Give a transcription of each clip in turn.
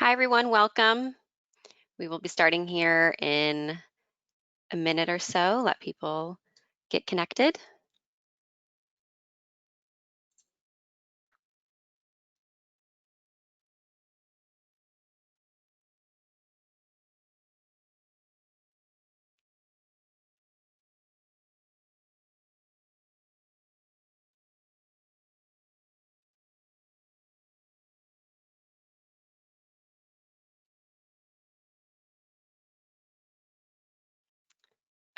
Hi, everyone. Welcome. We will be starting here in a minute or so. Let people get connected.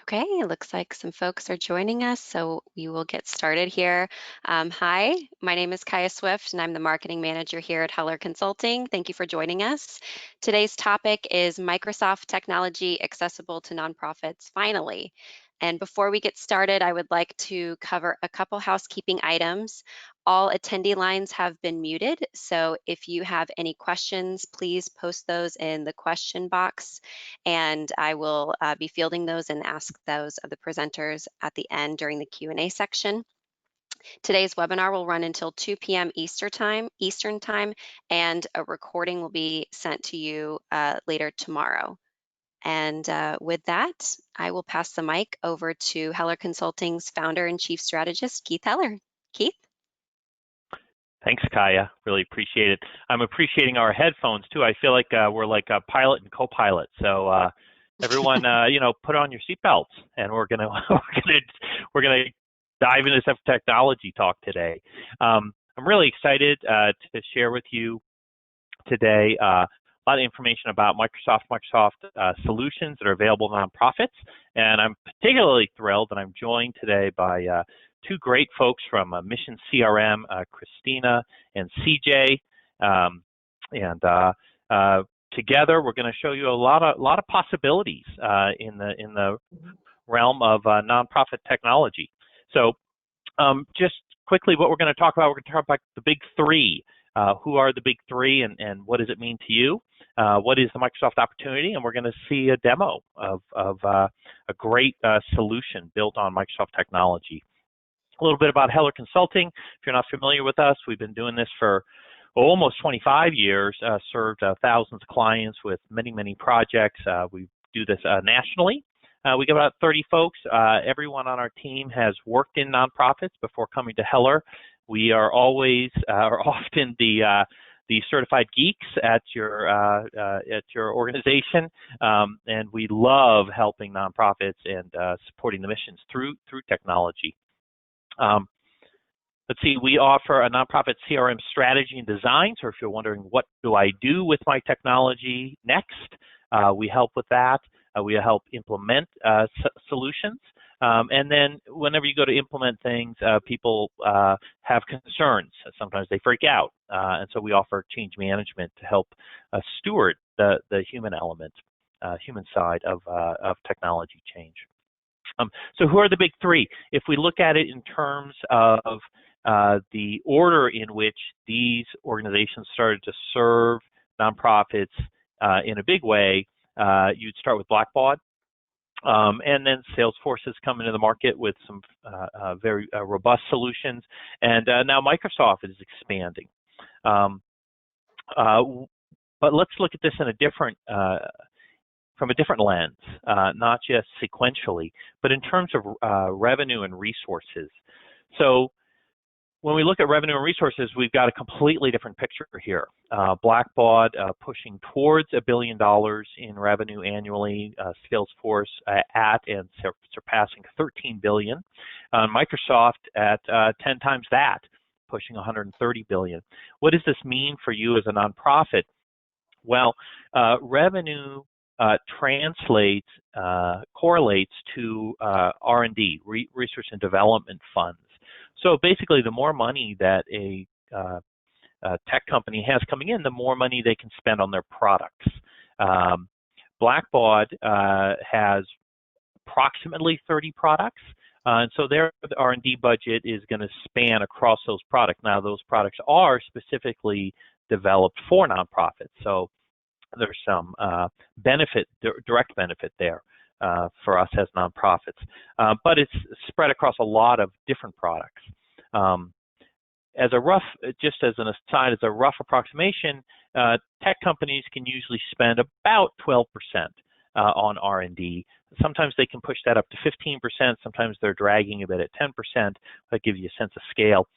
Okay, it looks like some folks are joining us, so we will get started here. Hi, my name is Kaya Swift, and I'm the marketing manager here at Heller Consulting. Thank you for joining us. Today's topic is Microsoft technology accessible to nonprofits, finally. And before we get started, I would like to cover a couple housekeeping items. All attendee lines have been muted, so if you have any questions, please post those in the question box, and I will be fielding those and ask those of the presenters at the end during the Q&A section. Today's webinar will run until 2 p.m. Eastern time, and a recording will be sent to you later tomorrow. And with that, I will pass the mic over to Heller Consulting's founder and chief strategist, Keith Heller. Keith? Thanks, Kaya. Really appreciate it. I'm appreciating our headphones too. I feel like we're like a pilot and co-pilot. So everyone, put on your seatbelts, and we're gonna dive into some technology talk today. I'm really excited to share with you today a lot of information about Microsoft solutions that are available to nonprofits, and I'm particularly thrilled that I'm joined today by two great folks from MISSION CRM, Christina and CJ, together we're going to show you a lot of possibilities in the realm of nonprofit technology. So just quickly, what we're going to talk about, we're going to talk about the big three. Who are the big three, and what does it mean to you? What is the Microsoft opportunity? And we're going to see a demo of a great solution built on Microsoft technology. A little bit about Heller Consulting. If you're not familiar with us, we've been doing this for almost 25 years, served thousands of clients with many projects. We do this nationally. We got about 30 folks. Everyone on our team has worked in nonprofits before coming to Heller. We are always often the certified geeks at your organization, and we love helping nonprofits and supporting the missions through technology. Let's see, we offer a nonprofit CRM strategy and design. So if you're wondering what do I do with my technology next, we help with that. We help implement solutions. And then whenever you go to implement things, people have concerns. Sometimes they freak out. And so we offer change management to help steward the human element, human side of technology change. So who are the big three? If we look at it in terms of the order in which these organizations started to serve nonprofits in a big way, you'd start with Blackbaud. And then Salesforce has come into the market with some very robust solutions, and now Microsoft is expanding. But let's look at this in a different, from a different lens, not just sequentially, but in terms of revenue and resources. So when we look at revenue and resources, we've got a completely different picture here. Blackbaud pushing towards $1 billion in revenue annually, Salesforce at and surpassing $13 billion. Microsoft at 10 times that, pushing $130 billion. What does this mean for you as a nonprofit? Well, revenue correlates to R&D, research and development funds. So basically, the more money that a tech company has coming in, the more money they can spend on their products. Blackbaud has approximately 30 products, and so their R&D budget is going to span across those products. Now, those products are specifically developed for nonprofits, so there's some direct benefit there for us as nonprofits, but it's spread across a lot of different products. as a rough, just as an aside, as a rough approximation, tech companies can usually spend about 12% on R&D. Sometimes they can push that up to 15%. Sometimes they're dragging a bit at 10%. That gives you a sense of scale.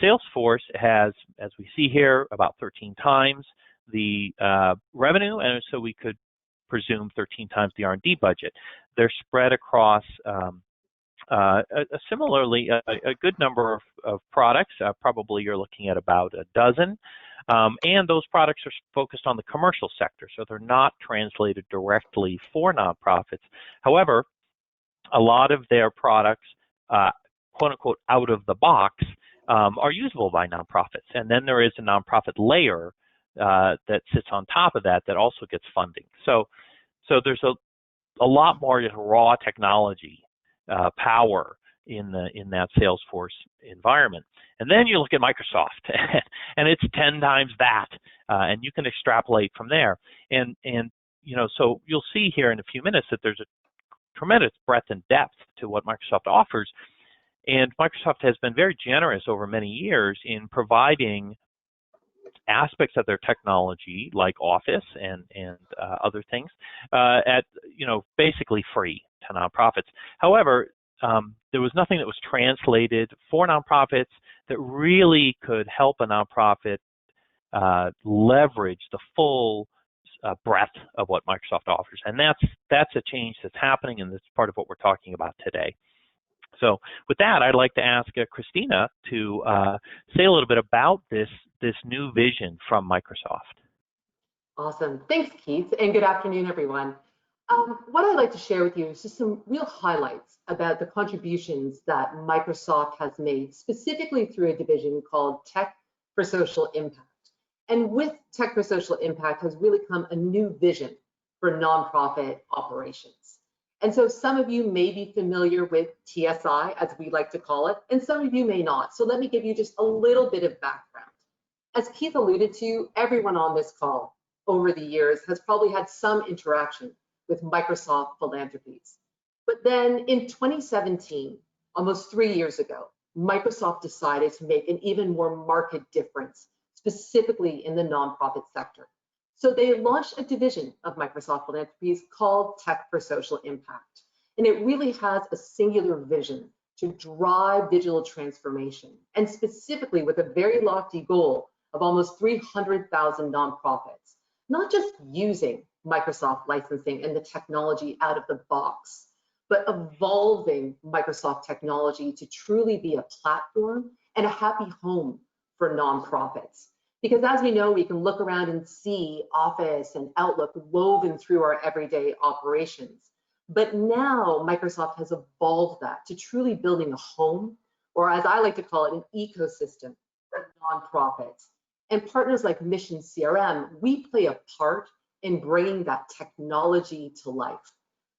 Salesforce has, as we see here, about 13 times the revenue, and so we could presume 13 times the R&D budget. They're spread across similarly a good number of products. Probably you're looking at about a dozen. And those products are focused on the commercial sector, so they're not translated directly for nonprofits. However, a lot of their products, quote unquote, out of the box, are usable by nonprofits. And then there is a nonprofit layer that sits on top of that also gets funding. So there's a lot more raw technology power in that Salesforce environment. And then you look at Microsoft, and it's 10 times that, and you can extrapolate from there. And so you'll see here in a few minutes that there's a tremendous breadth and depth to what Microsoft offers. And Microsoft has been very generous over many years in providing aspects of their technology, like Office and other things, at basically free to nonprofits. However, there was nothing that was translated for nonprofits that really could help a nonprofit leverage the full breadth of what Microsoft offers, and that's a change that's happening, and that's part of what we're talking about today. So with that, I'd like to ask Christina to say a little bit about this new vision from Microsoft. Awesome. Thanks, Keith, and good afternoon, everyone. What I'd like to share with you is just some real highlights about the contributions that Microsoft has made, specifically through a division called Tech for Social Impact. And with Tech for Social Impact has really come a new vision for nonprofit operations. And so some of you may be familiar with TSI, as we like to call it, and some of you may not. So let me give you just a little bit of background. As Keith alluded to, everyone on this call over the years has probably had some interaction with Microsoft philanthropies. But then in 2017, almost 3 years ago, Microsoft decided to make an even more marked difference, specifically in the nonprofit sector. So they launched a division of Microsoft Philanthropies called Tech for Social Impact. And it really has a singular vision to drive digital transformation, and specifically with a very lofty goal of almost 300,000 nonprofits, not just using Microsoft licensing and the technology out of the box, but evolving Microsoft technology to truly be a platform and a happy home for nonprofits. Because as we know, we can look around and see Office and Outlook woven through our everyday operations. But now Microsoft has evolved that to truly building a home, or as I like to call it, an ecosystem for nonprofits. And partners like MISSION CRM, we play a part in bringing that technology to life.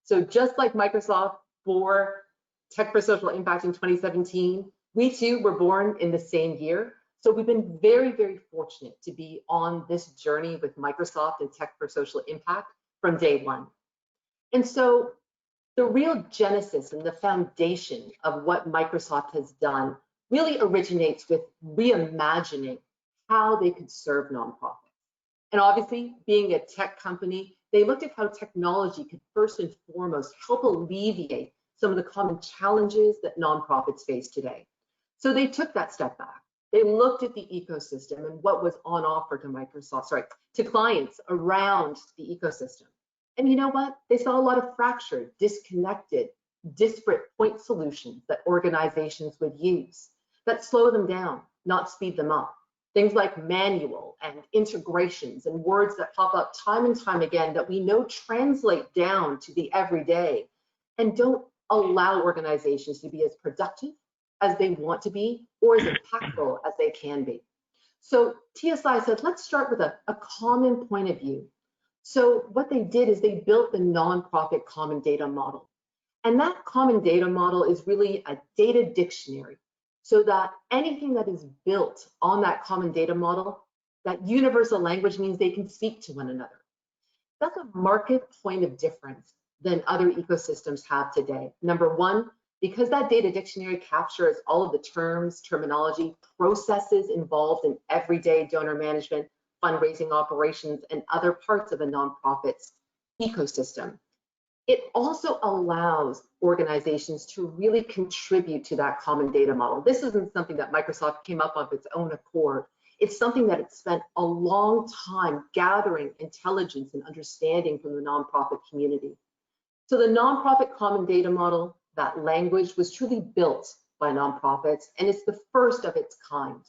So just like Microsoft for Tech for Social Impact in 2017, we too were born in the same year. So we've been very, very fortunate to be on this journey with Microsoft and Tech for Social Impact from day one. And so the real genesis and the foundation of what Microsoft has done really originates with reimagining how they could serve nonprofits. And obviously, being a tech company, they looked at how technology could first and foremost help alleviate some of the common challenges that nonprofits face today. So they took that step back. They looked at the ecosystem and what was on offer to clients around the ecosystem. And you know what? They saw a lot of fractured, disconnected, disparate point solutions that organizations would use that slow them down, not speed them up. Things like manual and integrations and words that pop up time and time again that we know translate down to the everyday and don't allow organizations to be as productive as they want to be or as impactful as they can be. So TSI said, let's start with a common point of view. So what they did is they built the nonprofit common data model. And that common data model is really a data dictionary, so that anything that is built on that common data model, that universal language means they can speak to one another. That's a marked point of difference than other ecosystems have today. Number one, Because that data dictionary captures all of the terms, terminology, processes involved in everyday donor management, fundraising operations, and other parts of a nonprofit's ecosystem. It also allows organizations to really contribute to that common data model. This isn't something that Microsoft came up of its own accord. It's something that it spent a long time gathering intelligence and understanding from the nonprofit community. So the nonprofit common data model, that language, was truly built by nonprofits, and it's the first of its kind.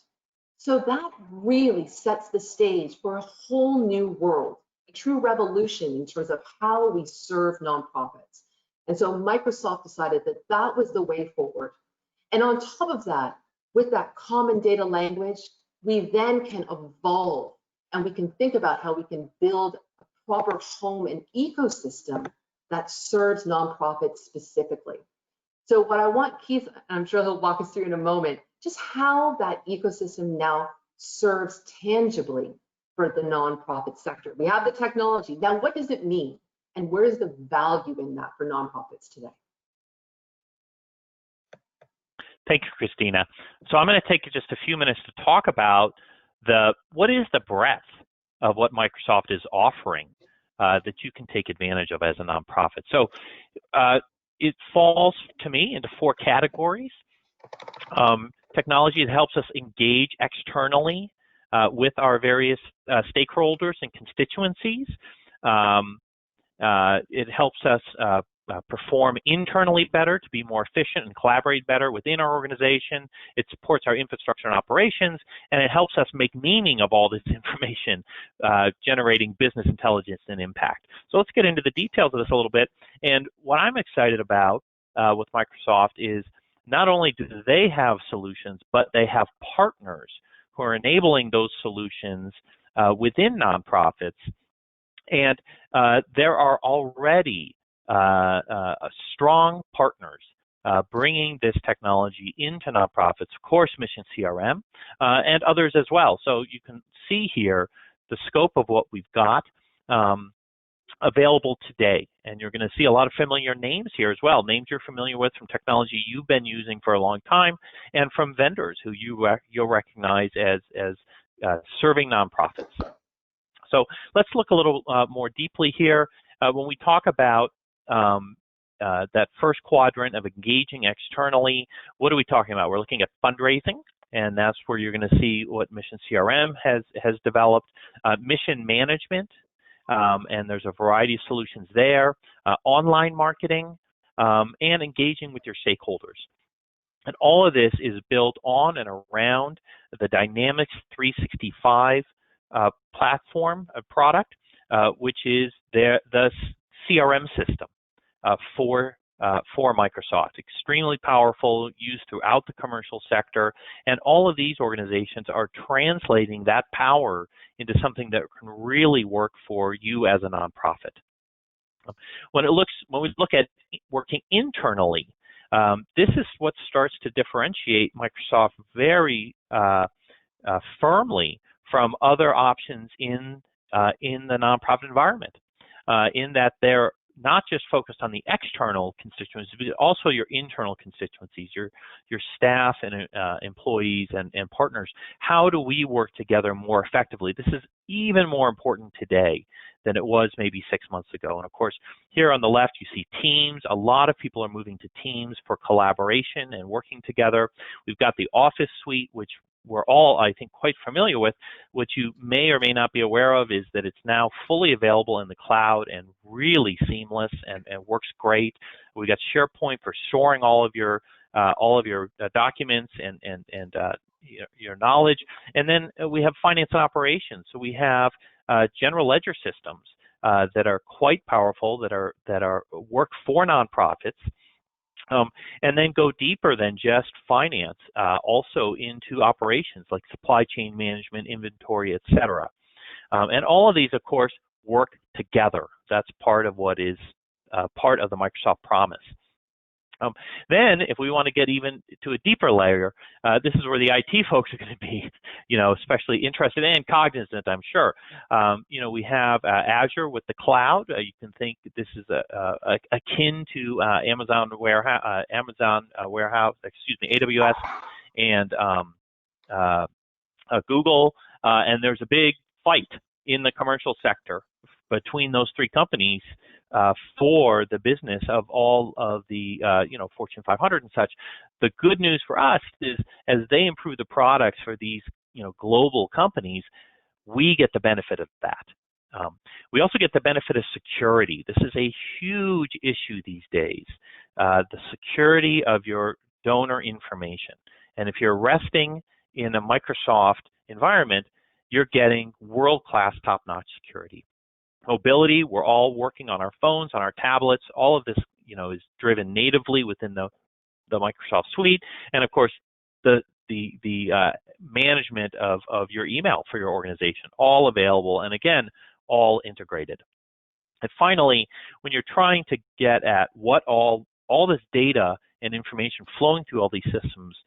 So that really sets the stage for a whole new world, a true revolution in terms of how we serve nonprofits. And so Microsoft decided that that was the way forward. And on top of that, with that common data language, we then can evolve and we can think about how we can build a proper home and ecosystem that serves nonprofits specifically. So what I want Keith, and I'm sure he'll walk us through in a moment, just how that ecosystem now serves tangibly for the nonprofit sector. We have the technology. Now, what does it mean? And where is the value in that for nonprofits today? Thank you, Christina. So I'm going to take just a few minutes to talk about what is the breadth of what Microsoft is offering that you can take advantage of as a nonprofit. So it falls to me into 4 categories. Technology that helps us engage externally with our various stakeholders and constituencies. It helps us perform internally better to be more efficient and collaborate better within our organization. It supports our infrastructure and operations, and it helps us make meaning of all this information, generating business intelligence and impact. So let's get into the details of this a little bit. And what I'm excited about with Microsoft is not only do they have solutions, but they have partners who are enabling those solutions within nonprofits. And there are already strong partners bringing this technology into nonprofits, of course, Mission CRM, and others as well. So you can see here the scope of what we've got available today. And you're going to see a lot of familiar names here as well, names you're familiar with from technology you've been using for a long time, and from vendors who you'll recognize as serving nonprofits. So let's look a little more deeply here. When we talk about that first quadrant of engaging externally, what are we talking about? We're looking at fundraising, and that's where you're going to see what Mission CRM has developed. Mission management, and there's a variety of solutions there. Online marketing, and engaging with your stakeholders. And all of this is built on and around the Dynamics 365 platform product, which is the CRM system for Microsoft. Extremely powerful, used throughout the commercial sector, and all of these organizations are translating that power into something that can really work for you as a nonprofit. When we look at working internally, this is what starts to differentiate Microsoft very firmly from other options in the nonprofit environment, in that they're not just focused on the external constituencies, but also your internal constituencies, your staff and employees and partners. How do we work together more effectively? This is even more important today than it was maybe 6 months ago. And of course, here on the left, you see Teams. A lot of people are moving to Teams for collaboration and working together. We've got the Office suite, which we're all, I think, quite familiar with. What you may or may not be aware of is that it's now fully available in the cloud and really seamless and works great. We got SharePoint for storing all of your documents and your knowledge. And then we have finance and operations. So we have general ledger systems that are quite powerful, that are work for nonprofits. And then go deeper than just finance, also into operations like supply chain management, inventory, etc. And all of these, of course, work together. That's part of what is part of the Microsoft promise. Then, if we want to get even to a deeper layer, this is where the IT folks are going to be, especially interested and cognizant, I'm sure. We have Azure with the cloud. You can think this is akin to Amazon warehouse, AWS, and Google. And there's a big fight in the commercial sector between those three companies for the business of all of the Fortune 500 and such. The good news for us is as they improve the products for these global companies, we get the benefit of that. We also get the benefit of security. This is a huge issue these days, the security of your donor information. And if you're resting in a Microsoft environment, you're getting world-class, top-notch security. Mobility, we're all working on our phones, on our tablets. All of this, is driven natively within the Microsoft suite, and of course, the management of your email for your organization, all available, and again, all integrated. And finally, when you're trying to get at what all this data and information flowing through all these systems,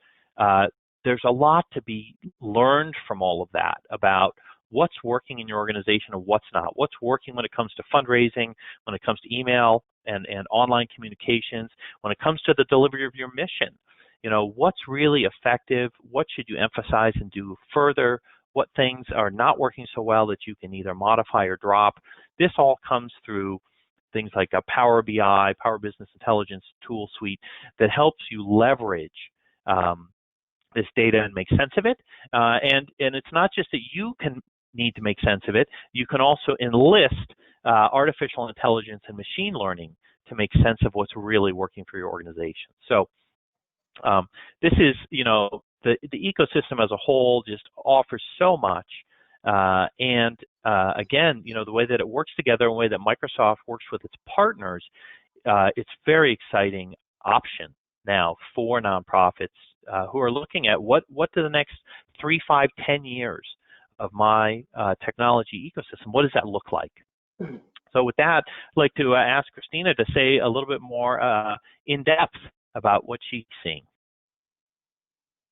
there's a lot to be learned from all of that about what's working in your organization and what's not. What's working when it comes to fundraising, when it comes to email and online communications, when it comes to the delivery of your mission. What's really effective? What should you emphasize and do further? What things are not working so well that you can either modify or drop? This all comes through things like a Power BI, Power Business Intelligence tool suite that helps you leverage this data and make sense of it. And it's not just that you can need to make sense of it. You can also enlist artificial intelligence and machine learning to make sense of what's really working for your organization. So this is, the ecosystem as a whole just offers so much. And again, the way that it works together, the way that Microsoft works with its partners, it's very exciting option now for nonprofits who are looking at what do the next 3, 5, 10 years of my technology ecosystem, what does that look like? So with that, I'd like to ask Christina to say a little bit more in depth about what she's seeing.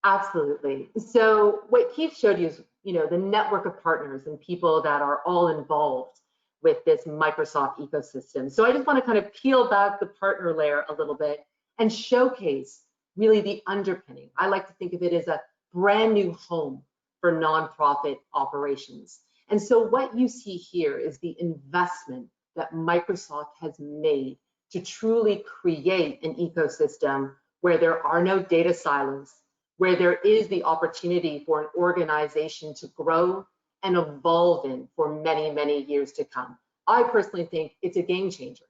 Absolutely. So what Keith showed you is, the network of partners and people that are all involved with this Microsoft ecosystem. So I just want to kind of peel back the partner layer a little bit and showcase really the underpinning. I like to think of it as a brand new home for nonprofit operations. And so what you see here is the investment that Microsoft has made to truly create an ecosystem where there are no data silos, where there is the opportunity for an organization to grow and evolve in for many, many years to come. I personally think it's a game changer.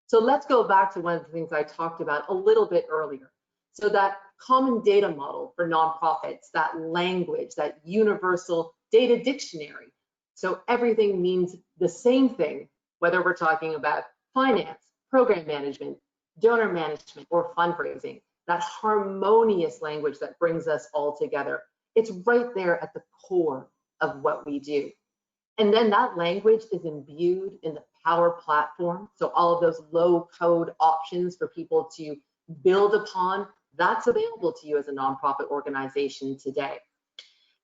So let's go back to one of the things I talked about a little bit earlier. So that common data model for nonprofits, that language, that universal data dictionary. So everything means the same thing, whether we're talking about finance, program management, donor management, or fundraising. That harmonious language that brings us all together. It's right there at the core of what we do. And then that language is imbued in the Power Platform. So all of those low code options for people to build upon, that's available to you as a nonprofit organization today.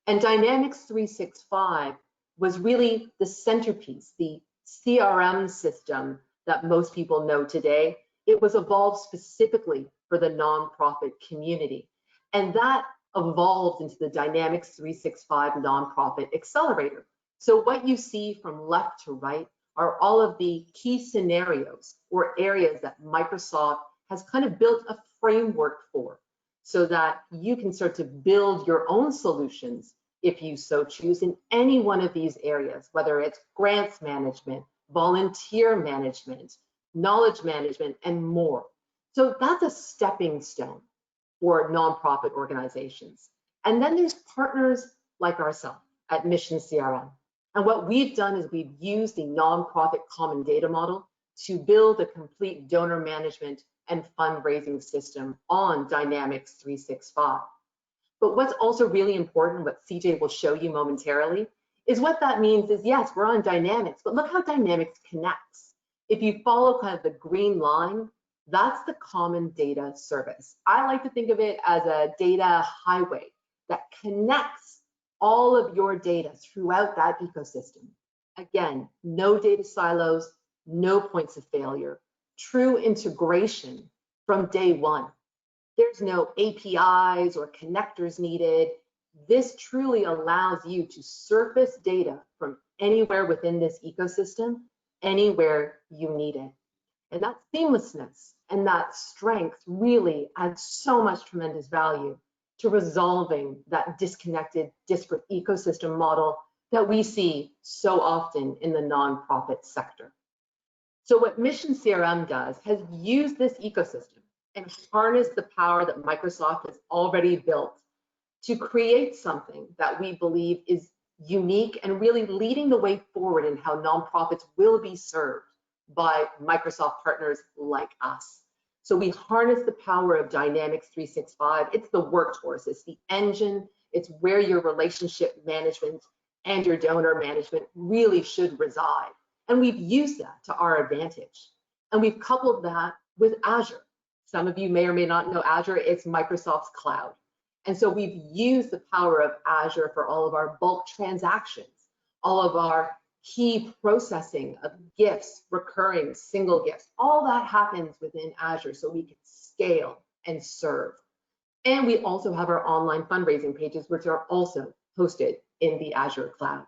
And Dynamics 365 was really the centerpiece, the CRM system that most people know today. It was evolved specifically for the nonprofit community. And that evolved into the Dynamics 365 Nonprofit Accelerator. So what you see from left to right are all of the key scenarios or areas that Microsoft has kind of built a framework for, so that you can start to build your own solutions if you so choose in any one of these areas, whether it's grants management, volunteer management, knowledge management, and more. So that's a stepping stone for nonprofit organizations. And then there's partners like ourselves at Mission CRM. And what we've done is we've used the nonprofit common data model to build a complete donor management and fundraising system on Dynamics 365. But what's also really important, what CJ will show you momentarily, is what that means is, yes, we're on Dynamics, but look how Dynamics connects. If you follow kind of the green line, That's the common data service. I like to think of it as a data highway that connects all of your data throughout that ecosystem. Again, no data silos, no points of failure, true integration from day one. There's no APIs or connectors needed. This truly allows you to surface data from anywhere within this ecosystem, anywhere you need it. And that seamlessness and that strength really adds so much tremendous value to resolving that disconnected, disparate ecosystem model that we see so often in the nonprofit sector. So what Mission CRM does has used this ecosystem and harnessed the power that Microsoft has already built to create something that we believe is unique and really leading the way forward in how nonprofits will be served by Microsoft partners like us. So we harness the power of Dynamics 365. It's the workhorse, it's the engine, it's where your relationship management and your donor management really should reside. And we've used that to our advantage. And we've coupled that with Azure. Some of you may or may not know Azure, it's Microsoft's cloud. And so we've used the power of Azure for all of our bulk transactions, all of our key processing of gifts, recurring single gifts. All that happens within Azure so we can scale and serve. And we also have our online fundraising pages, which are also hosted in the Azure cloud.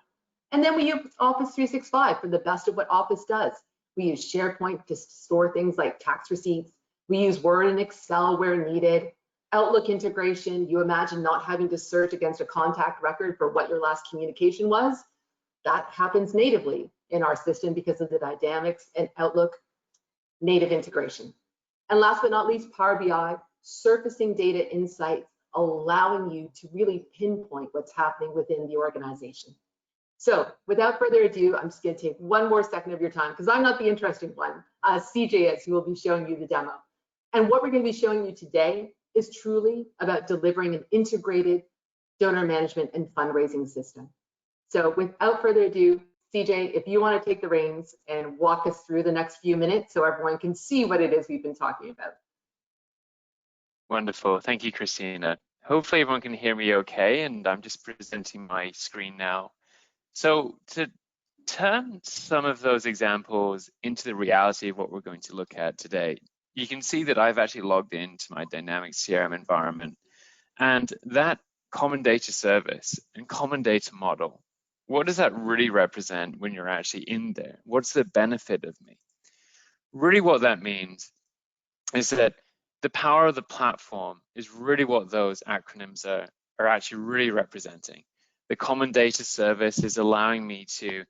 And then we use Office 365 for the best of what Office does. We use SharePoint to store things like tax receipts. We use Word and Excel where needed. Outlook integration, you imagine not having to search against a contact record for what your last communication was. That happens natively in our system because of the Dynamics and Outlook native integration. And last but not least, Power BI, surfacing data insights, allowing you to really pinpoint what's happening within the organization. So without further ado, I'm just going to take one more second of your time because I'm not the interesting one. CJ is, who will be showing you the demo. And what we're going to be showing you today is truly about delivering an integrated donor management and fundraising system. So without further ado, CJ, if you want to take the reins and walk us through the next few minutes so everyone can see what it is we've been talking about. Wonderful. Thank you, Christina. Hopefully everyone can hear me okay, and I'm just presenting my screen now. So to turn some of those examples into the reality of what we're going to look at today, you can see that I've actually logged into my Dynamics CRM environment, and that common data service and common data model, what does that really represent when you're actually in there? What's the benefit of me? Really what that means is that the power of the platform is really what those acronyms are actually really representing. The common data service is allowing me to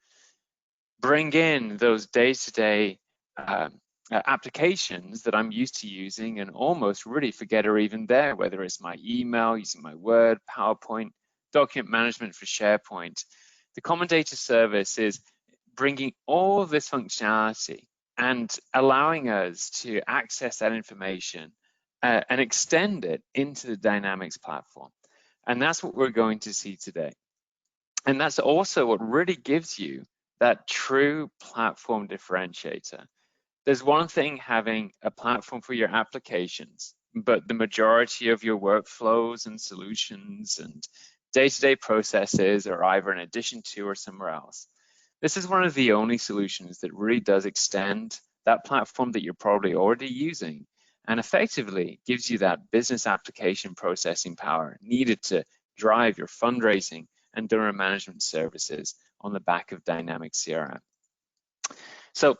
bring in those day-to-day applications that I'm used to using and almost really forget are even there, whether it's my email, using my Word, PowerPoint, document management for SharePoint. The common data service is bringing all of this functionality and allowing us to access that information and extend it into the Dynamics platform. And that's what we're going to see today. And that's also what really gives you that true platform differentiator. There's one thing having a platform for your applications, but the majority of your workflows and solutions and day-to-day processes are either in addition to or somewhere else. This is one of the only solutions that really does extend that platform that you're probably already using and effectively gives you that business application processing power needed to drive your fundraising and donor management services on the back of Dynamics CRM. So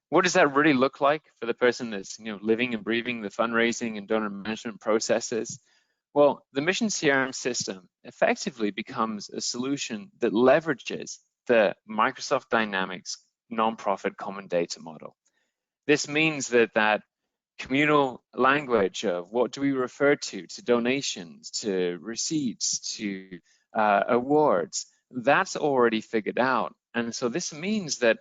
what does that really look like for the person that's living and breathing the fundraising and donor management processes? Well, the Mission CRM system effectively becomes a solution that leverages the Microsoft Dynamics nonprofit common data model. This means that communal language of what do we refer to donations, to receipts, to awards, that's already figured out. And so this means that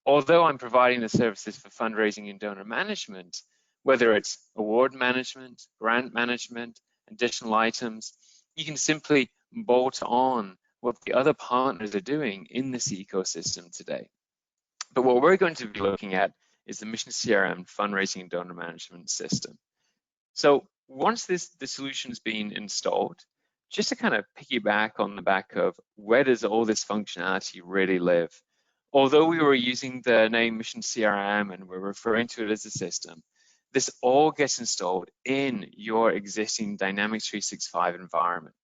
although I'm providing the services for fundraising and donor management, whether it's award management, grant management, additional items, you can simply bolt on what the other partners are doing in this ecosystem today. But what we're going to be looking at is the Mission CRM fundraising and donor management system. So once the solution's been installed, just to kind of piggyback on the back of where does all this functionality really live? Although we were using the name Mission CRM and we're referring to it as a system, this all gets installed in your existing Dynamics 365 environment.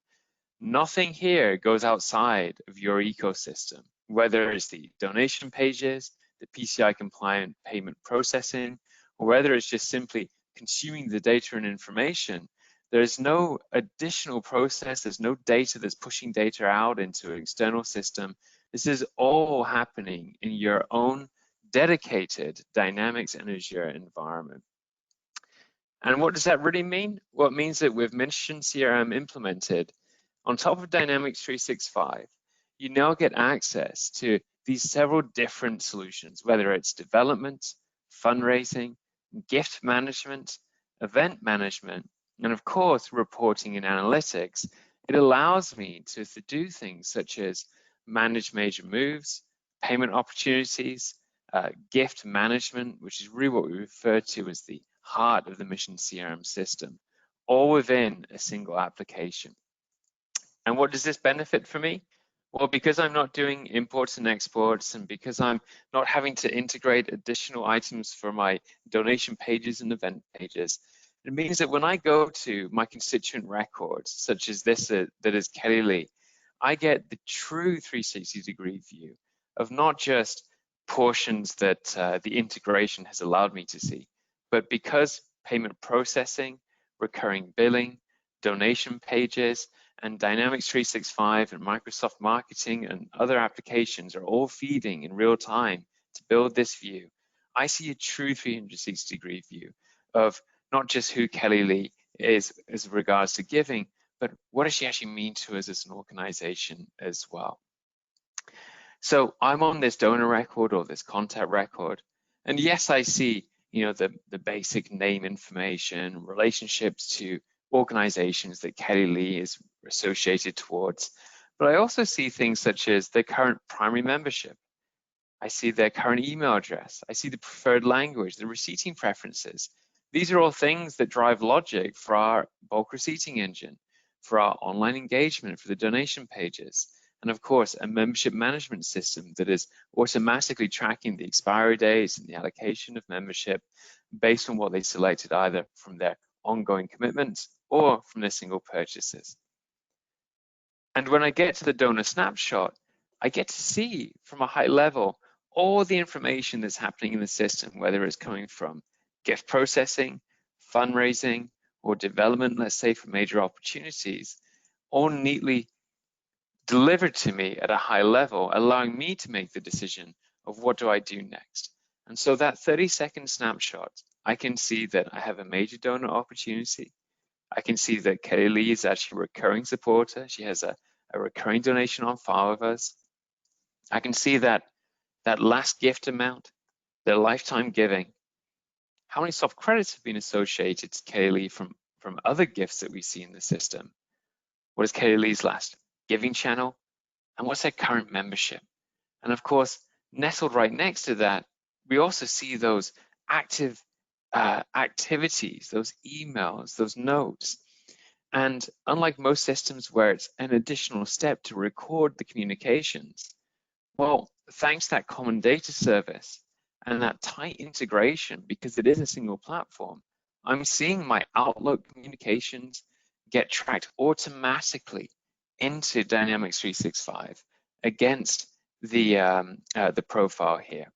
Nothing here goes outside of your ecosystem, whether it's the donation pages, the PCI compliant payment processing, or whether it's just simply consuming the data and information. There's no additional process, there's no data that's pushing data out into an external system. This is all happening in your own dedicated Dynamics and Azure environment. And what does that really mean? Well, it means that with Mission CRM implemented, on top of Dynamics 365, you now get access to these several different solutions, whether it's development, fundraising, gift management, event management, and of course, reporting and analytics. It allows me to do things such as manage major moves, payment opportunities, gift management, which is really what we refer to as the heart of the Mission CRM system, all within a single application. And what does this benefit for me? Well, because I'm not doing imports and exports, and because I'm not having to integrate additional items for my donation pages and event pages, it means that when I go to my constituent records, such as this that is Kelly Lee, I get the true 360-degree view of not just portions that the integration has allowed me to see, but because payment processing, recurring billing, donation pages, and Dynamics 365 and Microsoft Marketing and other applications are all feeding in real time to build this view. I see a true 360-degree view of not just who Kelly Lee is as regards to giving, but what does she actually mean to us as an organization as well. So I'm on this donor record or this contact record, and yes, I see the basic name information, relationships to organizations that Kelly Lee is associated towards, but I also see things such as their current primary membership. I see their current email address. I see the preferred language, the receipting preferences. These are all things that drive logic for our bulk receipting engine, for our online engagement, for the donation pages, and of course, a membership management system that is automatically tracking the expiry dates and the allocation of membership based on what they selected either from their ongoing commitments or from their single purchases. And when I get to the donor snapshot, I get to see from a high level all the information that's happening in the system, whether it's coming from gift processing, fundraising, or development, let's say for major opportunities, all neatly delivered to me at a high level, allowing me to make the decision of what do I do next. And so that 30-second snapshot, I can see that I have a major donor opportunity. I can see that Kelly Lee is actually a recurring supporter. She has a recurring donation on file with us. I can see that last gift amount, their lifetime giving, how many soft credits have been associated to Kelly Lee from other gifts that we see in the system. What is Kelly Lee's last giving channel? And what's their current membership? And of course, nestled right next to that, we also see those active activities, those emails, those notes. And unlike most systems where it's an additional step to record the communications, well, thanks to that common data service and that tight integration, because it is a single platform, I'm seeing my Outlook communications get tracked automatically into Dynamics 365 against the profile here.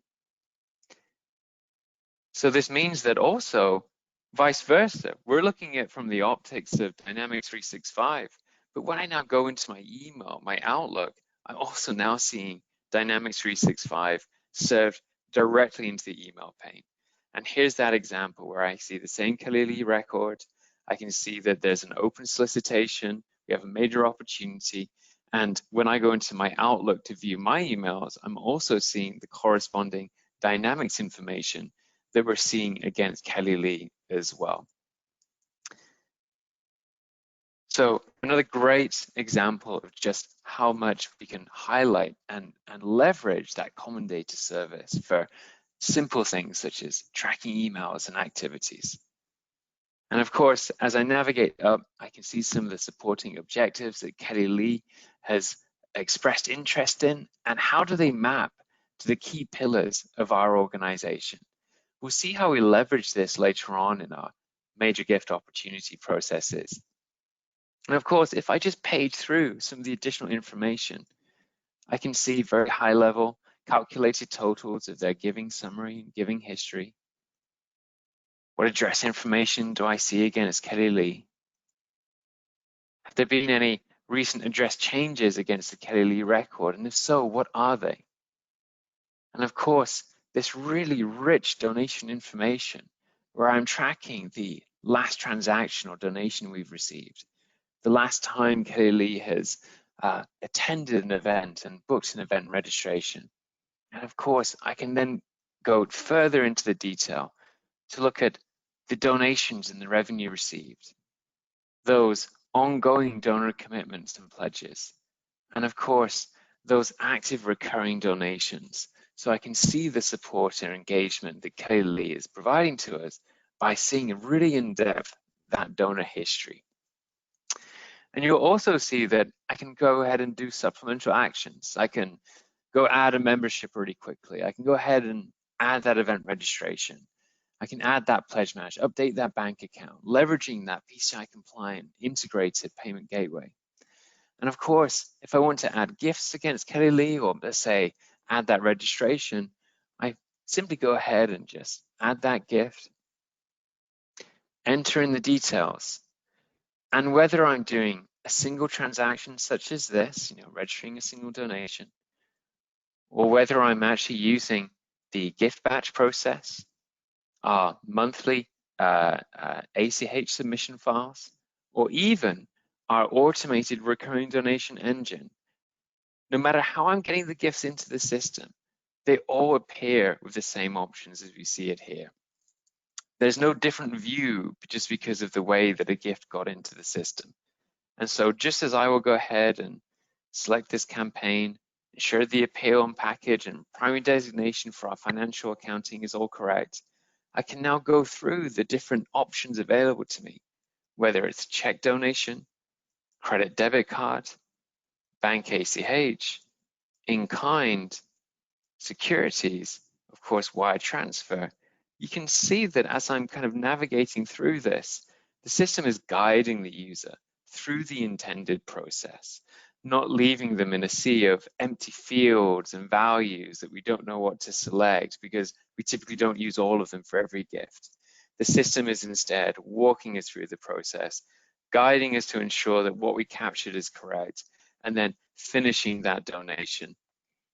So this means that also vice versa, we're looking at from the optics of Dynamics 365, but when I now go into my email, my Outlook, I'm also now seeing Dynamics 365 served directly into the email pane. And here's that example where I see the same Kelly Lee record. I can see that there's an open solicitation, we have a major opportunity, and when I go into my Outlook to view my emails, I'm also seeing the corresponding Dynamics information that we're seeing against Kelly Lee as well. So another great example of just how much we can highlight and leverage that common data service for simple things such as tracking emails and activities. And of course, as I navigate up, I can see some of the supporting objectives that Kelly Lee has expressed interest in, and how do they map to the key pillars of our organization. We'll see how we leverage this later on in our major gift opportunity processes. And of course, if I just page through some of the additional information, I can see very high level calculated totals of their giving summary and giving history. What address information do I see again as Kelly Lee? Have there been any recent address changes against the Kelly Lee record? And if so, what are they? And of course, this really rich donation information where I'm tracking the last transaction or donation we've received, the last time Kelly Lee has attended an event and booked an event registration. And of course, I can then go further into the detail to look at the donations and the revenue received, those ongoing donor commitments and pledges, and of course, those active recurring donations. So I can see the support and engagement that Kelly Lee is providing to us by seeing really in depth that donor history. And you'll also see that I can go ahead and do supplemental actions. I can go add a membership really quickly. I can go ahead and add that event registration. I can add that pledge match, update that bank account, leveraging that PCI compliant integrated payment gateway. And of course, if I want to add gifts against Kelly Lee, or let's say add that registration, I simply go ahead and just add that gift, enter in the details. And whether I'm doing a single transaction such as this, registering a single donation, or whether I'm actually using the gift batch process, our monthly ACH submission files, or even our automated recurring donation engine, no matter how I'm getting the gifts into the system, they all appear with the same options as we see it here. There's no different view just because of the way that a gift got into the system. And so just as I will go ahead and select this campaign, ensure the appeal and package and primary designation for our financial accounting is all correct, I can now go through the different options available to me, whether it's check donation, credit debit card, bank ACH, in kind, securities, of course, wire transfer. You can see that as I'm kind of navigating through this, the system is guiding the user through the intended process, not leaving them in a sea of empty fields and values that we don't know what to select because we typically don't use all of them for every gift. The system is instead walking us through the process, guiding us to ensure that what we captured is correct, and then finishing that donation.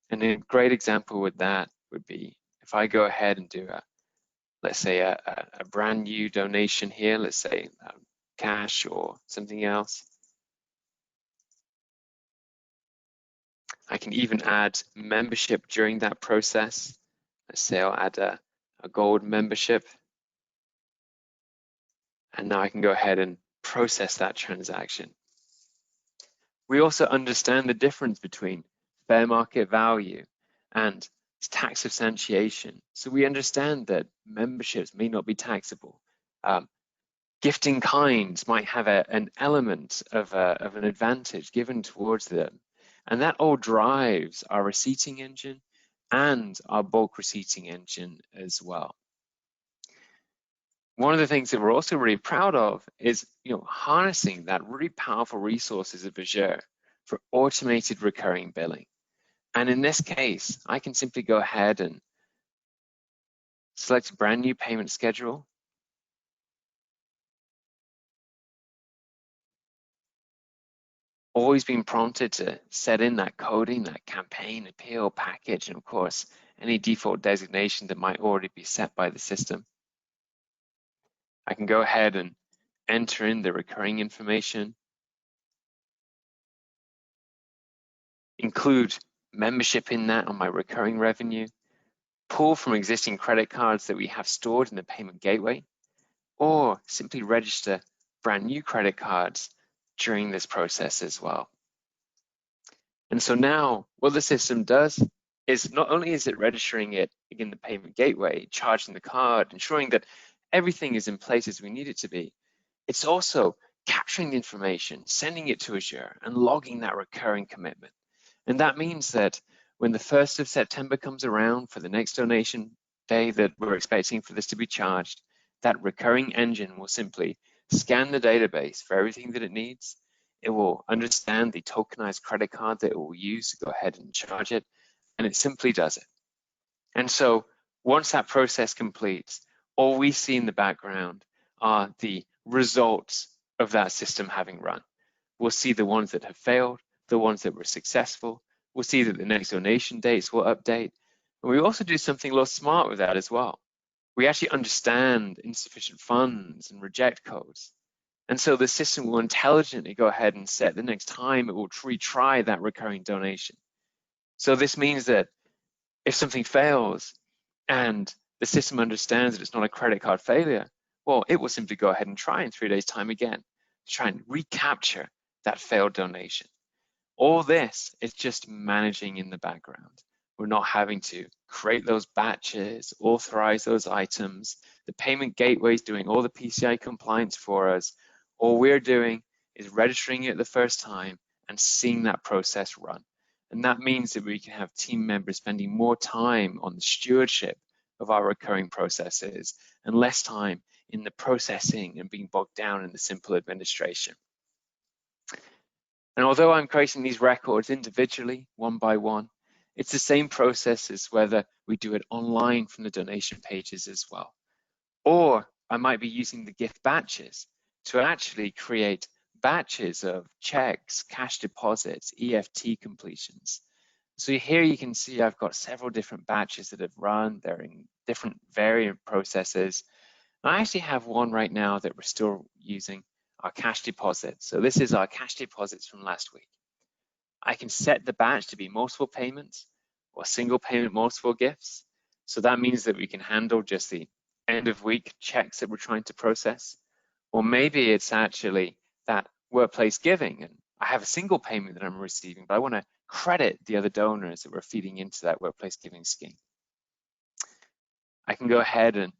And a great example with that would be if I go ahead and do let's say a brand new donation here, let's say cash or something else. I can even add membership during that process. Let's say I'll add a gold membership. And now I can go ahead and process that transaction. We also understand the difference between fair market value and tax substantiation. So we understand that memberships may not be taxable. Gifting kinds might have an element of an advantage given towards them. And that all drives our receipting engine and our bulk receipting engine as well. One of the things that we're also really proud of is harnessing that really powerful resources of Azure for automated recurring billing. And in this case, I can simply go ahead and select a brand new payment schedule. Always being prompted to set in that coding, that campaign, appeal, package, and of course, any default designation that might already be set by the system. I can go ahead and enter in the recurring information, include membership in that on my recurring revenue, pull from existing credit cards that we have stored in the payment gateway, or simply register brand new credit cards during this process as well. And so now what the system does is not only is it registering it in the payment gateway, charging the card, ensuring that everything is in place as we need it to be, it's also capturing the information, sending it to Azure, and logging that recurring commitment. And that means that when the 1st of September comes around for the next donation day that we're expecting for this to be charged, that recurring engine will simply scan the database for everything that it needs. It will understand the tokenized credit card that it will use to go ahead and charge it, and it simply does it. And so once that process completes, all we see in the background are the results of that system having run. We'll see the ones that have failed, the ones that were successful. We'll see that the next donation dates will update. And we also do something a little smart with that as well. We actually understand insufficient funds and reject codes. And so the system will intelligently go ahead and set the next time it will retry that recurring donation. So this means that if something fails and the system understands that it's not a credit card failure, well, it will simply go ahead and try in 3 days' time again to try and recapture that failed donation. All this is just managing in the background. We're not having to create those batches, authorize those items. The payment gateway is doing all the PCI compliance for us. All we're doing is registering it the first time and seeing that process run. And that means that we can have team members spending more time on the stewardship of our recurring processes and less time in the processing and being bogged down in the simple administration. And although I'm creating these records individually, one by one, it's the same process as whether we do it online from the donation pages as well. Or I might be using the gift batches to actually create batches of checks, cash deposits, EFT completions. So here you can see I've got several different batches that have run. They're in different variant processes. And I actually have one right now that we're still using, our cash deposits. So this is our cash deposits from last week. I can set the batch to be multiple payments or single payment, multiple gifts. So that means that we can handle just the end of week checks that we're trying to process. Or maybe it's actually that workplace giving and I have a single payment that I'm receiving, but I want to credit the other donors that we're feeding into that workplace giving scheme. I can go ahead and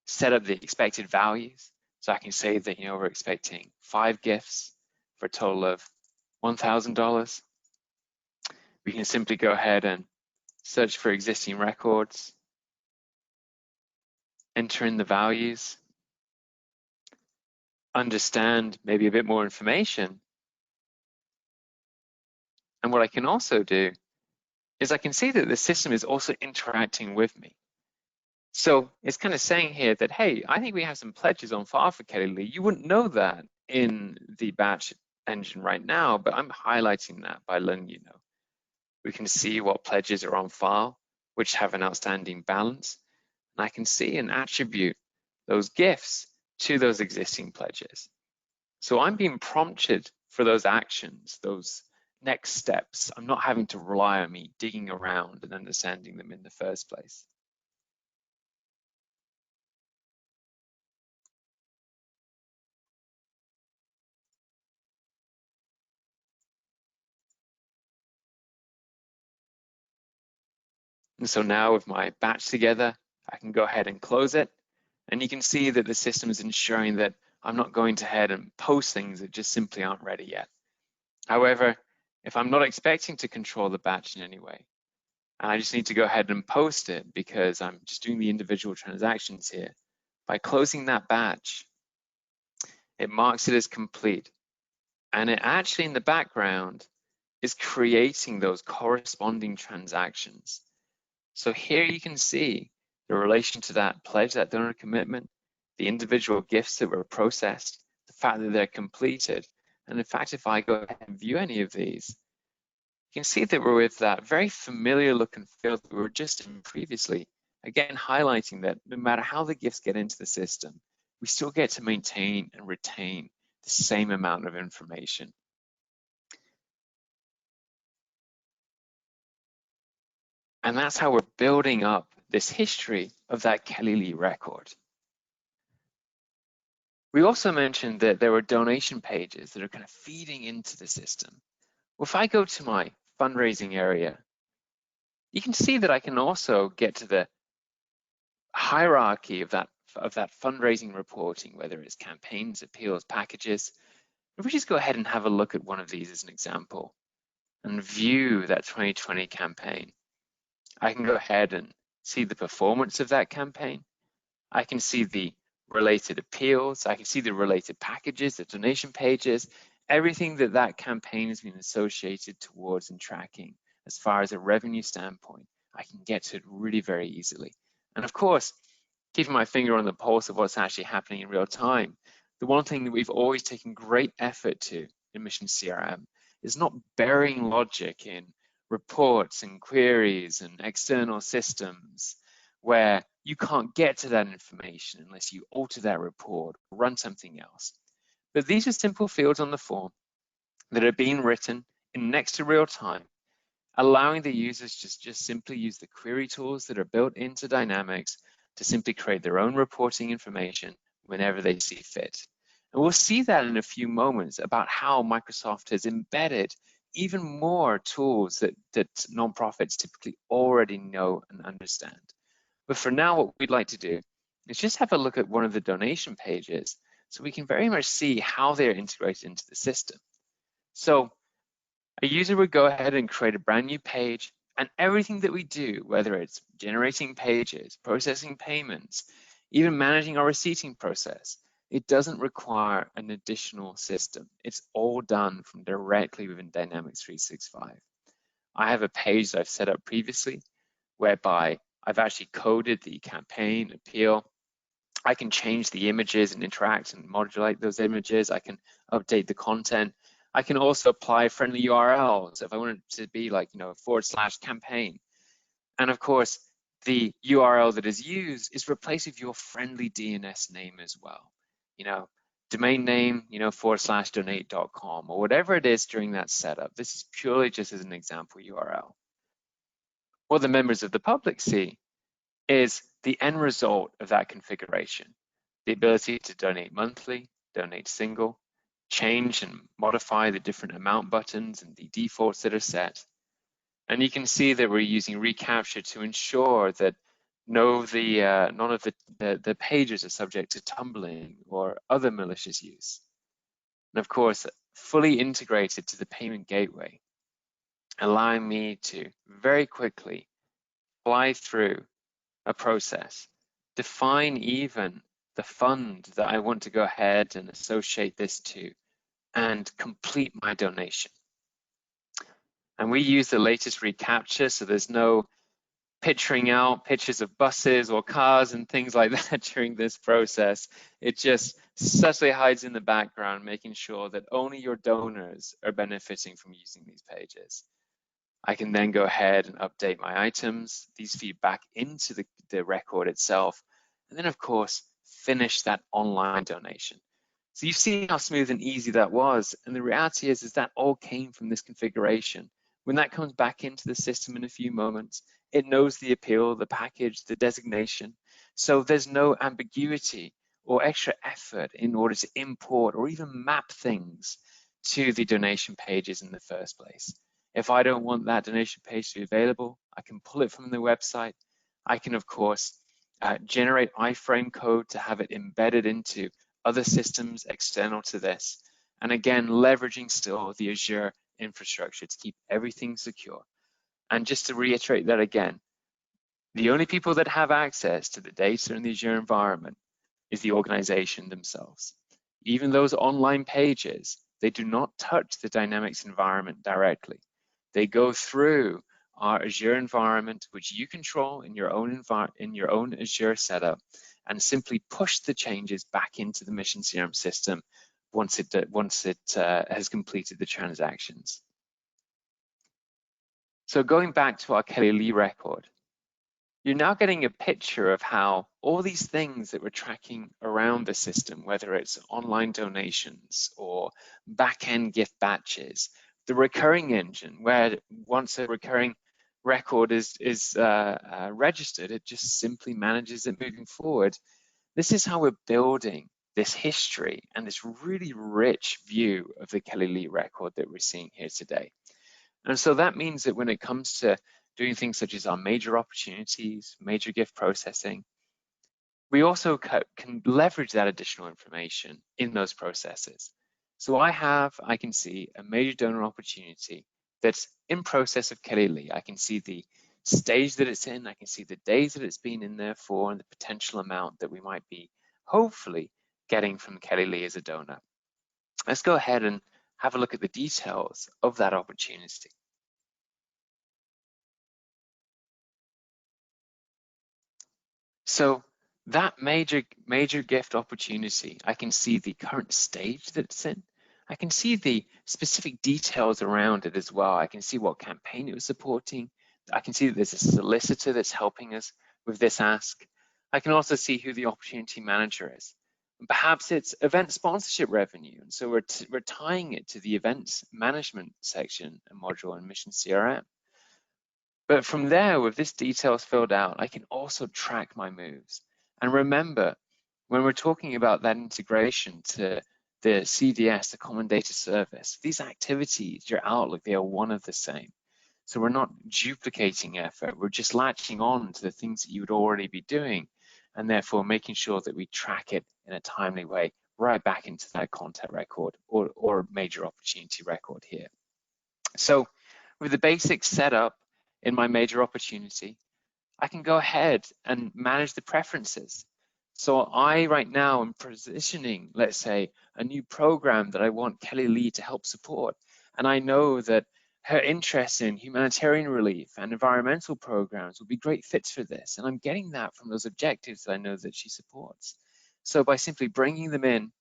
set up the expected values. So I can say that, we're expecting 5 gifts for a total of $1,000. We can simply go ahead and search for existing records, enter in the values, understand maybe a bit more information. And what I can also do is I can see that the system is also interacting with me. So it's kind of saying here that, hey, I think we have some pledges on file for Kelly Lee. You wouldn't know that in the batch engine right now, but I'm highlighting that by letting you know. We can see what pledges are on file, which have an outstanding balance. And I can see and attribute those gifts to those existing pledges. So I'm being prompted for those actions, those next steps. I'm not having to rely on me digging around and understanding them in the first place. And so now with my batch together, I can go ahead and close it. And you can see that the system is ensuring that I'm not going ahead and post things that just simply aren't ready yet. However, if I'm not expecting to control the batch in any way, and I just need to go ahead and post it because I'm just doing the individual transactions here, by closing that batch, it marks it as complete. And it actually in the background is creating those corresponding transactions. So here you can see the relation to that pledge, that donor commitment, the individual gifts that were processed, the fact that they're completed. And in fact, if I go ahead and view any of these, you can see that we're with that very familiar look and feel that we were just in previously, again, highlighting that no matter how the gifts get into the system, we still get to maintain and retain the same amount of information. And that's how we're building up this history of that Kelly Lee record. We also mentioned that there were donation pages that are kind of feeding into the system. Well, if I go to my fundraising area, You can see that I can also get to the hierarchy of that fundraising reporting, whether it's campaigns, appeals, packages. If we just go ahead and have a look at one of these as an example and view that 2020 campaign, I can go ahead and see the performance of that campaign. I can see the related appeals. I can see the related packages, the donation pages, everything that campaign has been associated towards and tracking as far as a revenue standpoint. I can get to it really very easily. And of course, keeping my finger on the pulse of what's actually happening in real time, the one thing that we've always taken great effort to in Mission CRM is not burying logic in reports and queries and external systems where you can't get to that information unless you alter that report or run something else. But these are simple fields on the form that are being written in next to real time, allowing the users just simply use the query tools that are built into Dynamics to simply create their own reporting information whenever they see fit. And we'll see that in a few moments about how Microsoft has embedded even more tools that nonprofits typically already know and understand. But for now, what we'd like to do is just have a look at one of the donation pages so we can very much see how they're integrated into the system. So a user would go ahead and create a brand new page, and everything that we do, whether it's generating pages, processing payments, even managing our receipting process, it doesn't require an additional system. It's all done from directly within Dynamics 365. I have a page that I've set up previously whereby I've actually coded the campaign appeal. I can change the images and interact and modulate those images. I can update the content. I can also apply friendly URLs if I want it to be like, /campaign. And of course, the URL that is used is replaced with your friendly DNS name as well. Domain name, /donate.com or whatever it is during that setup. This is purely just as an example URL. What the members of the public see is the end result of that configuration, the ability to donate monthly, donate single, change and modify the different amount buttons and the defaults that are set. And you can see that we're using reCAPTCHA to ensure that none of the pages are subject to tumbling or other malicious use. And of course, fully integrated to the payment gateway, allowing me to very quickly fly through a process, define even the fund that I want to go ahead and associate this to, and complete my donation. And we use the latest reCAPTCHA, so there's no picturing out pictures of buses or cars and things like that during this process. It just subtly hides in the background, making sure that only your donors are benefiting from using these pages. I can then go ahead and update my items. These feed back into the record itself. And then, of course, finish that online donation. So you see how smooth and easy that was. And the reality is that all came from this configuration. When that comes back into the system in a few moments, it knows the appeal, the package, the designation. So there's no ambiguity or extra effort in order to import or even map things to the donation pages in the first place. If I don't want that donation page to be available, I can pull it from the website. I can, of course, generate iframe code to have it embedded into other systems external to this. And again, leveraging still the Azure infrastructure to keep everything secure. And just to reiterate that again, the only people that have access to the data in the Azure environment is the organization themselves. Even those online pages, they do not touch the Dynamics environment directly. They go through our Azure environment, which you control in your own Azure setup, and simply push the changes back into the Mission CRM system once it has completed the transactions. So going back to our Kelly Lee record, you're now getting a picture of how all these things that we're tracking around the system, whether it's online donations or back-end gift batches, the recurring engine, where once a recurring record is registered, it just simply manages it moving forward. This is how we're building this history and this really rich view of the Kelly Lee record that we're seeing here today. And so that means that when it comes to doing things such as our major opportunities, major gift processing. We also can leverage that additional information in those processes. So I can see a major donor opportunity that's in process of Kelly Lee. I can see the stage that it's in, I can see the days that it's been in there for, and the potential amount that we might be hopefully getting from Kelly Lee as a donor. Let's go ahead and have a look at the details of that opportunity. So that major gift opportunity, I can see the current stage that it's in. I can see the specific details around it as well. I can see what campaign it was supporting. I can see that there's a solicitor that's helping us with this ask. I can also see who the opportunity manager is. Perhaps it's event sponsorship revenue, and so we're tying it to the events management section and module in Mission CRM. But from there, with this details filled out, I can also track my moves. And remember, when we're talking about that integration to the CDS, the Common Data Service, these activities, your Outlook, they are one of the same. So we're not duplicating effort, we're just latching on to the things that you would already be doing, and therefore making sure that we track it in a timely way right back into that content record or major opportunity record here. So with the basics set up in my major opportunity, I can go ahead and manage the preferences. So I right now am positioning, let's say, a new program that I want Kelly Lee to help support. And I know that her interest in humanitarian relief and environmental programs will be great fits for this. And I'm getting that from those objectives that I know that she supports. So by simply bringing them in,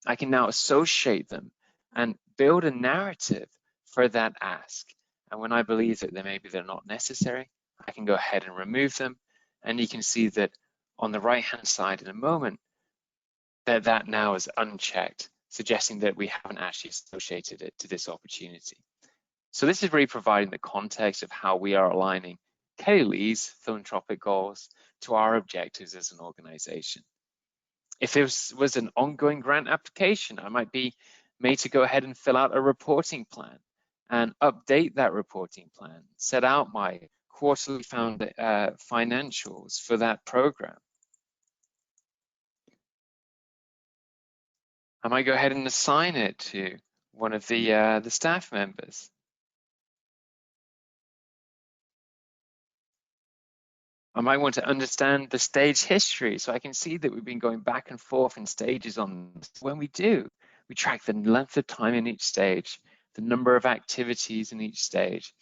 I can now associate them and build a narrative for that ask. And when I believe that maybe they're not necessary, I can go ahead and remove them. And you can see that on the right-hand side in a moment, that now is unchecked, suggesting that we haven't actually associated it to this opportunity. So this is really providing the context of how we are aligning Kelly Lee's philanthropic goals to our objectives as an organization. If it was an ongoing grant application, I might be made to go ahead and fill out a reporting plan and update that reporting plan, set out my quarterly financials for that program. I might go ahead and assign it to one of the staff members. I might want to understand the stage history, so I can see that we've been going back and forth in stages on this. When we do, we track the length of time in each stage, the number of activities in each stage.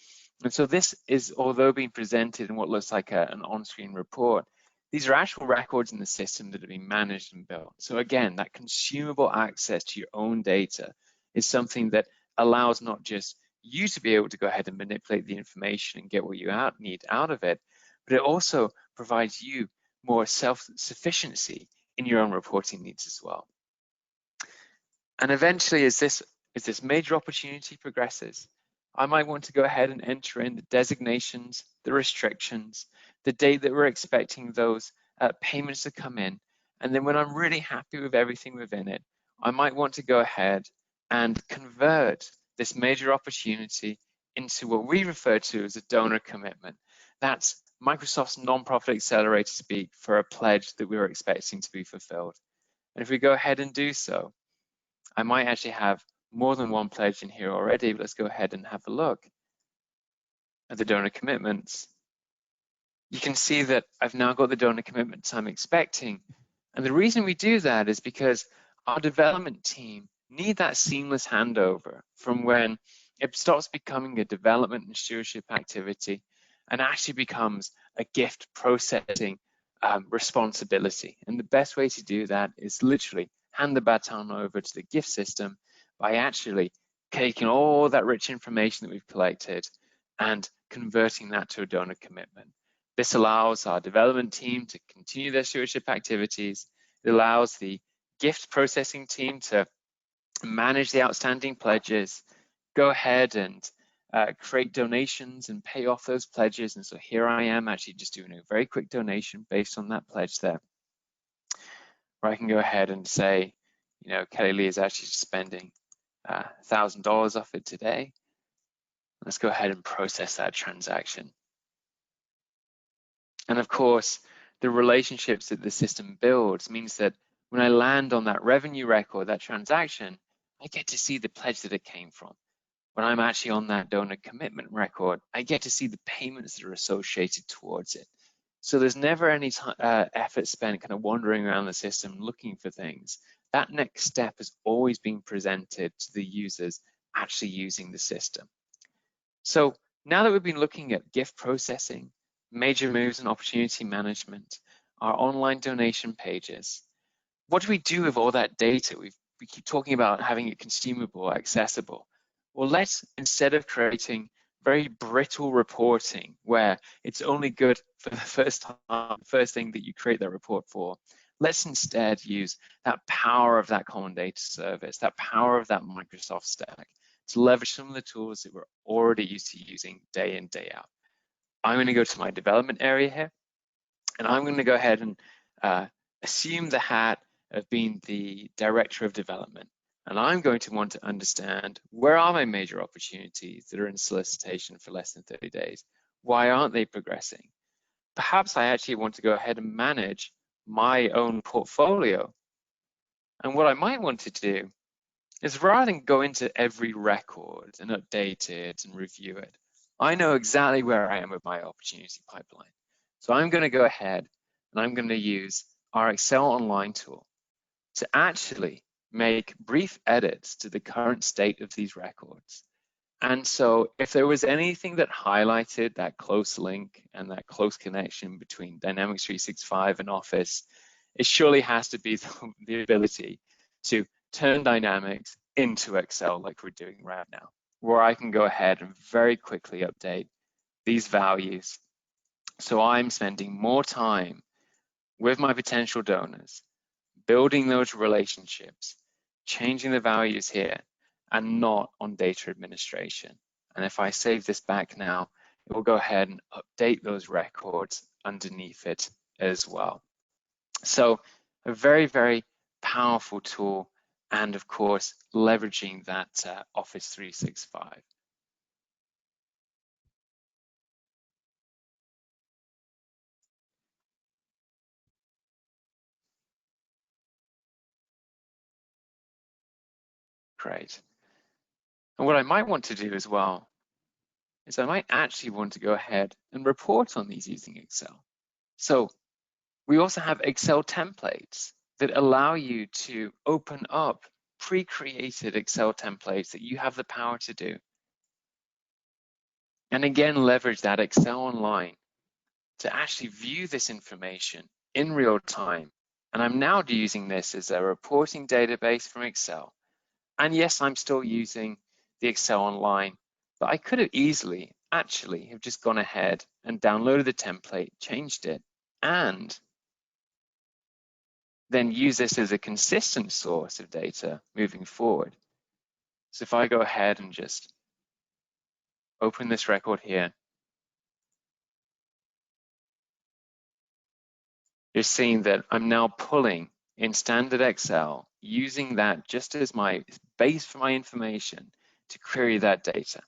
And so this is, although being presented in what looks like an on-screen report, these are actual records in the system that have been managed and built. So again, that consumable access to your own data is something that allows not just you to be able to go ahead and manipulate the information and get what you need out of it, but it also provides you more self-sufficiency in your own reporting needs as well. And eventually, as this major opportunity progresses, I might want to go ahead and enter in the designations, the restrictions, the date that we're expecting those payments to come in. And then when I'm really happy with everything within it, I might want to go ahead and convert this major opportunity into what we refer to as a donor commitment. That's Microsoft's nonprofit accelerator speak for a pledge that we were expecting to be fulfilled. And if we go ahead and do so, I might actually have more than one pledge in here already, but let's go ahead and have a look at the donor commitments. You can see that I've now got the donor commitments I'm expecting. And the reason we do that is because our development team need that seamless handover from when it stops becoming a development and stewardship activity and actually becomes a gift processing responsibility. And the best way to do that is literally hand the baton over to the gift system by actually taking all that rich information that we've collected and converting that to a donor commitment. This allows our development team to continue their stewardship activities. It allows the gift processing team to manage the outstanding pledges, go ahead and create donations and pay off those pledges. And so here I am actually just doing a very quick donation based on that pledge there, where I can go ahead and say, you know, Kelly Lee is actually spending $1,000 off it today. Let's go ahead and process that transaction. And of course, the relationships that the system builds means that when I land on that revenue record, that transaction, I get to see the pledge that it came from. When I'm actually on that donor commitment record, I get to see the payments that are associated towards it. So there's never any effort spent kind of wandering around the system looking for things. That next step is always being presented to the users actually using the system. So now that we've been looking at gift processing, major moves and opportunity management, our online donation pages, what do we do with all that data? We keep talking about having it consumable, accessible. Well, let's, instead of creating very brittle reporting where it's only good for the first time, first thing that you create that report for, let's instead use that power of that common data service, that power of that Microsoft stack to leverage some of the tools that we're already used to using day in, day out. I'm going to go to my development area here, and I'm going to go ahead and assume the hat of being the director of development. And I'm going to want to understand, where are my major opportunities that are in solicitation for less than 30 days? Why aren't they progressing? Perhaps I actually want to go ahead and manage my own portfolio. And what I might want to do is, rather than go into every record and update it and review it, I know exactly where I am with my opportunity pipeline. So I'm going to go ahead and I'm going to use our Excel Online tool to actually make brief edits to the current state of these records. And so if there was anything that highlighted that close link and that close connection between Dynamics 365 and Office, it surely has to be the ability to turn Dynamics into Excel like we're doing right now, where I can go ahead and very quickly update these values. So I'm spending more time with my potential donors, building those relationships, changing the values here, and not on data administration. And if I save this back now, it will go ahead and update those records underneath it as well. So a very, very powerful tool, and of course, leveraging that Office 365. Great. And what I might want to do as well is I might actually want to go ahead and report on these using Excel. So we also have Excel templates that allow you to open up pre-created Excel templates that you have the power to do. And again, leverage that Excel Online to actually view this information in real time. And I'm now using this as a reporting database from Excel. And yes, I'm still using the Excel Online, but I could have easily actually have just gone ahead and downloaded the template, changed it, and then use this as a consistent source of data moving forward. So if I go ahead and just open this record here, you're seeing that I'm now pulling in standard Excel, using that just as my base for my information to query that data.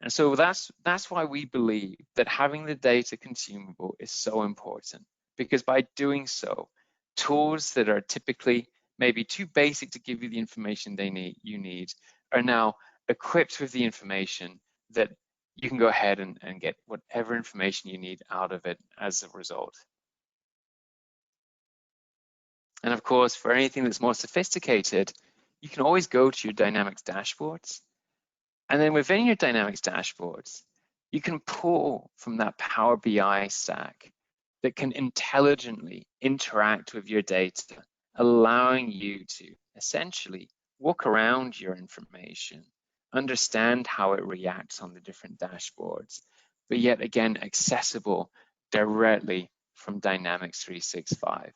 And so that's why we believe that having the data consumable is so important, because by doing so, tools that are typically maybe too basic to give you the information you need are now equipped with the information that you can go ahead and get whatever information you need out of it as a result. And of course, for anything that's more sophisticated, you can always go to your Dynamics dashboards. And then within your Dynamics dashboards, you can pull from that Power BI stack that can intelligently interact with your data, allowing you to essentially walk around your information, understand how it reacts on the different dashboards, but yet again, accessible directly from Dynamics 365.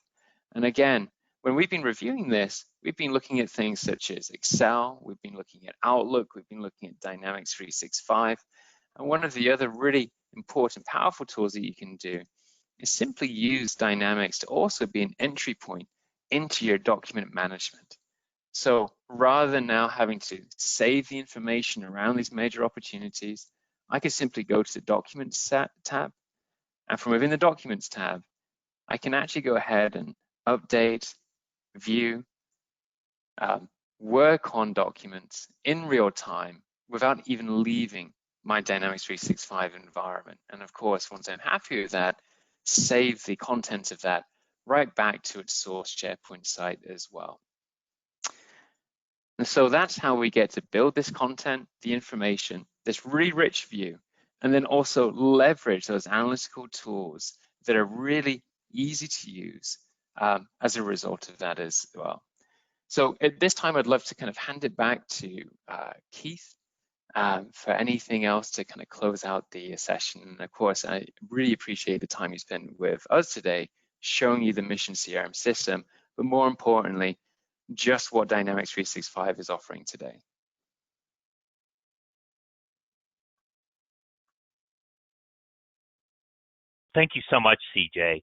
And again, when we've been reviewing this, we've been looking at things such as Excel, we've been looking at Outlook, we've been looking at Dynamics 365. And one of the other really important, powerful tools that you can do is simply use Dynamics to also be an entry point into your document management. So rather than now having to save the information around these major opportunities, I could simply go to the Documents tab, And from within the Documents tab, I can actually go ahead and update, view, work on documents in real time without even leaving my Dynamics 365 environment. And of course, once I'm happy with that, save the content of that right back to its source SharePoint site as well. And so that's how we get to build this content, the information, this really rich view, and then also leverage those analytical tools that are really easy to use as a result of that as well. So at this time, I'd love to kind of hand it back to Keith for anything else to kind of close out the session. And of course, I really appreciate the time you spent with us today, showing you the Mission CRM system, but more importantly, just what Dynamics 365 is offering today. Thank you so much, CJ.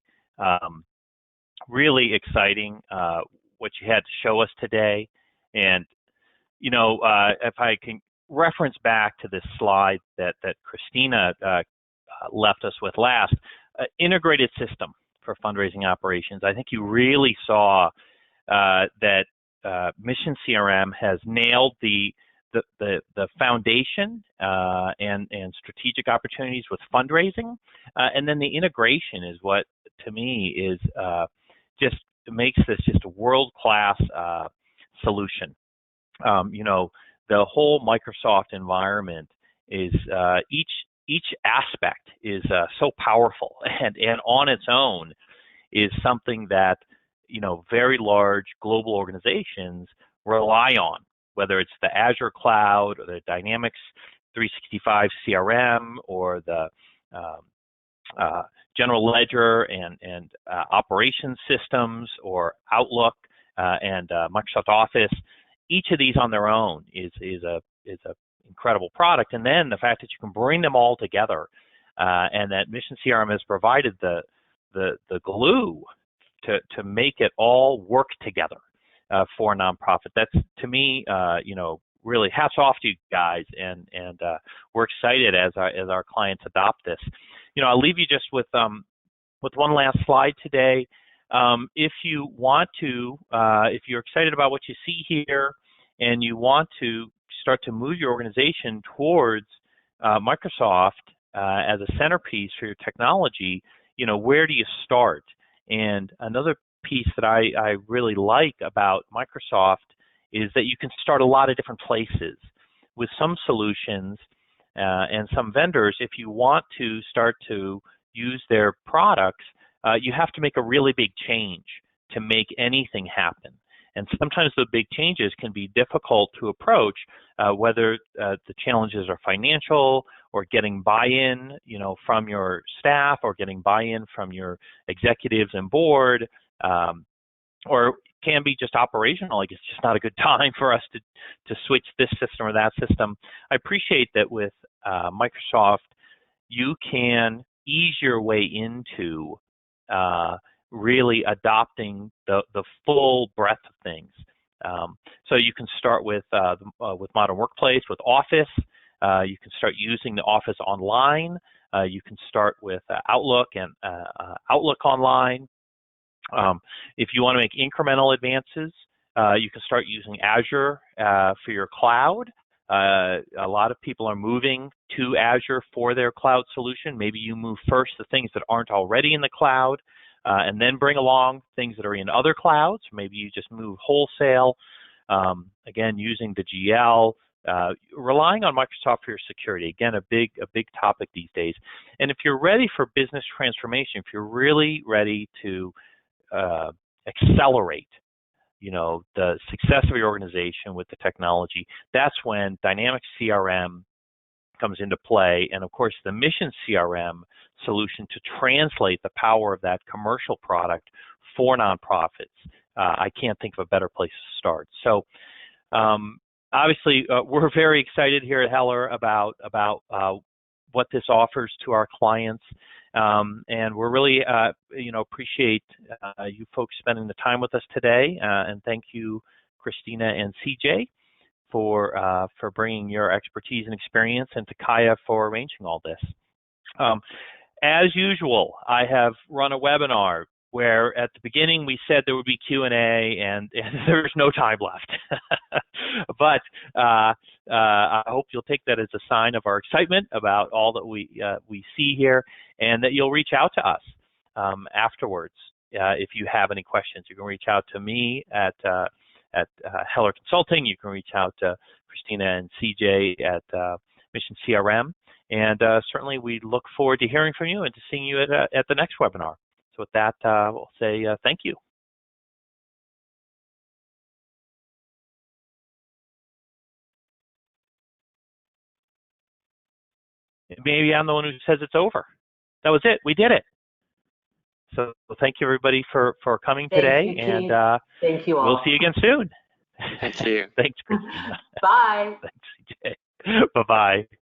Really exciting what you had to show us today. And, you know, if I can reference back to this slide that Christina left us with last, integrated system for fundraising operations. I think you really saw that Mission CRM has nailed the foundation and strategic opportunities with fundraising, and then the integration is what, to me, is just makes this just a world-class solution. You know, the whole Microsoft environment is each aspect is so powerful, and on its own is something that, you know, very large global organizations rely on, whether it's the Azure cloud or the Dynamics 365 CRM or the general ledger and operations systems or Outlook and Microsoft Office. Each of these on their own is a incredible product, and then the fact that you can bring them all together, and that Mission CRM has provided the glue to make it all work together for a nonprofit. That's, to me, you know, really hats off to you guys, and we're excited as our clients adopt this. You know, I'll leave you just with one last slide today. If you want to, if you're excited about what you see here, and you want to start to move your organization towards Microsoft as a centerpiece for your technology, you know, where do you start? And another piece that I really like about Microsoft is that you can start a lot of different places. With some solutions and some vendors, if you want to start to use their products, you have to make a really big change to make anything happen. And sometimes the big changes can be difficult to approach, whether the challenges are financial or getting buy-in, you know, from your staff, or getting buy-in from your executives and board, or can be just operational. Like, it's just not a good time for us to switch this system or that system. I appreciate that with Microsoft, you can ease your way into really adopting the full breadth of things. So you can start with Modern Workplace, with Office. You can start using the Office online. You can start with Outlook and Outlook Online. If you want to make incremental advances, you can start using Azure for your cloud. A lot of people are moving to Azure for their cloud solution. Maybe you move first the things that aren't already in the cloud, and then bring along things that are in other clouds. Maybe you just move wholesale, again, using the GL, relying on Microsoft for your security. Again, a big topic these days. And if you're ready for business transformation, if you're really ready to accelerate, you know, the success of your organization with the technology, that's when Dynamics CRM comes into play, and of course the Mission CRM solution to translate the power of that commercial product for nonprofits. I can't think of a better place to start. So obviously we're very excited here at Heller about what this offers to our clients, and we're really you know, appreciate you folks spending the time with us today, and thank you, Christina and CJ, for bringing your expertise and experience, and to Kaya for arranging all this. as usual, I have run a webinar where at the beginning we said there would be Q&A and there's no time left. But I hope you'll take that as a sign of our excitement about all that we see here, and that you'll reach out to us afterwards. If you have any questions, you can reach out to me at Heller Consulting. You can reach out to Christina and CJ at Mission CRM. And certainly we look forward to hearing from you and to seeing you at the next webinar. So with that, we'll say thank you. Maybe I'm the one who says it's over. That was it. We did it. So thank you, everybody, for coming today. Thank you, and thank you all. We'll see you again soon. Thank you. Thanks, Christina. Bye. Thanks, CJ. Bye-bye.